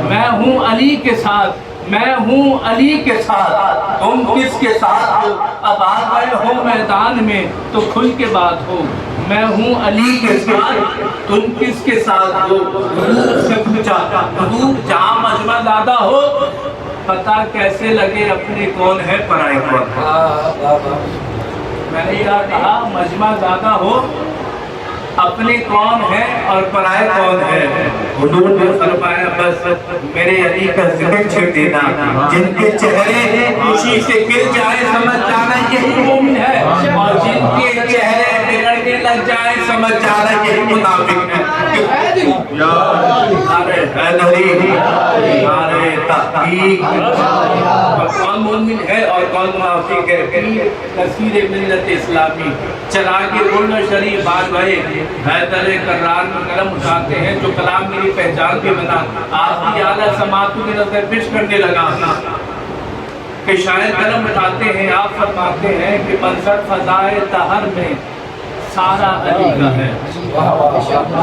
میں ہوں علی کے ساتھ، میں ہوں علی کے ساتھ، تم کس کے ساتھ ہو؟ اب آ گئے ہو میدان میں تو کھل کے بات ہو، میں ہوں علی کے ساتھ، تم کس کے ساتھ ہو؟ حضور سے پوچھا، حضور جہاں مجمع زیادہ ہو پتہ کیسے لگے اپنے کون ہے پرائے کون ہے؟ میں نے یہ کہا مجمع زیادہ ہو اپنے کون ہے اور پرائے کون ہے؟ حضور نے فرمایا بس میرے علی کا ذکر چھڑ دینا، جن کے چہرے خوشی سے کھل جائے سمجھ جانا یہی مومن ہے، اور جن کے چہرے بگڑنے لگ جائے سمجھ جانا یہی منافق ہے۔ نعرہ حیدری، نعرہ تحقیق، کون مومن ہے اور کون منافق ہے؟ نصیر ملت اسلامی چلا کے گلن شریف بات بھائی حیدر کرار میں قلم اٹھاتے ہیں، جو کلام میری پہچان کے بنا آپ کی اعلیٰ سماعتوں کی نظر پیش کرنے لگا کہ شاید قلم اٹھاتے ہیں، آپ فرماتے ہیں کہ منظر فضائے دہر میں سارا علی کا ہے،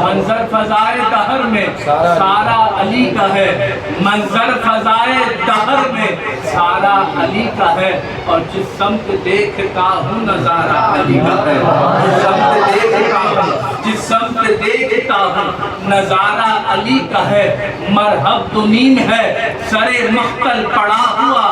منظر فضائے دہر میں سارا علی کا ہے، منظر فضائے دہر میں سارا علی کا ہے، اور جس سمت دیکھتا ہوں نظارہ علی کا ہے، جس سمت دیکھتا ہوں، جس سمت دیکھتا ہوں نظارہ علی کا ہے، مرحب تو نیم ہے سر مختل پڑا ہوا،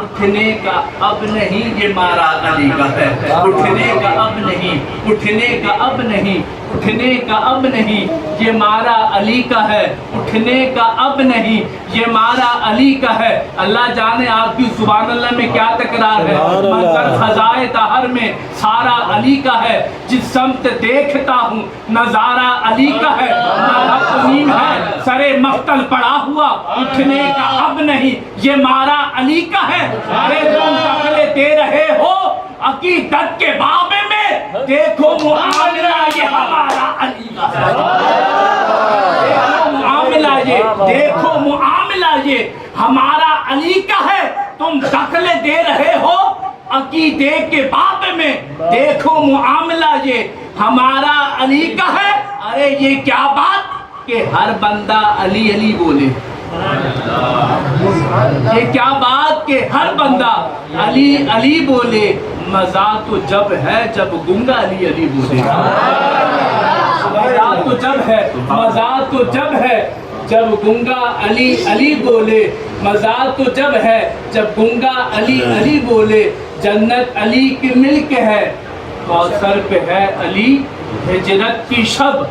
اٹھنے کا اب نہیں یہ مارا علی کا ہے، اٹھنے کا اب نہیں، اٹھنے کا اب نہیں، اٹھنے کا اب نہیں یہ مارا علی کا ہے، اٹھنے کا اب نہیں یہ مارا علی کا ہے۔ اللہ جانے آپ کی سبحان اللہ میں کیا تکرار ہے، منظر فضائے دہر میں سارا علی کا ہے، جس سمت دیکھتا ہوں نظارہ علی کا ہے، مرحب نیم ہے سر مختل پڑا ہوا، اٹھنے کا اب نہیں یہ مارا علی کا ہے۔ ارے تم دخل دے رہے ہو عقیدت کے باب میں، دیکھو معاملہ یہ ہمارا علی کا ہے، دیکھو معاملہ یہ، دیکھو معاملہ یہ ہمارا علی کا ہے، تم دخل دے رہے ہو عقیدے کے باب میں، دیکھو معاملہ یہ ہمارا علی کا ہے۔ ارے یہ کیا بات کہ ہر بندہ علی علی بولے، یہ کیا بات کہ ہر بندہ علی علی بولے، مزہ تو جب ہے جب گنگا علی علی بولے، مزہ تو جب ہے، مزہ تو جب ہے جب گنگا علی علی بولے، مزہ تو جب ہے جب گنگا علی علی بولے، جنت علی کی ملک ہے کوثر پہ ہے علی، ہجرت کی شب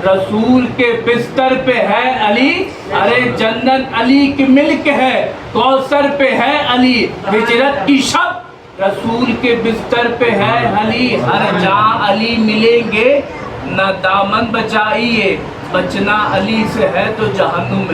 رسول کے بستر پہ ہے علی، ارے جنت علی کی ملک ہے کوثر پہ ہے علی، ہجرت کی شب رسول کے بستر پہ ہے علی، ہر جہاں علی ملیں گے نہ دامن بچائیے، بچنا علی سے ہے تو جہنم میں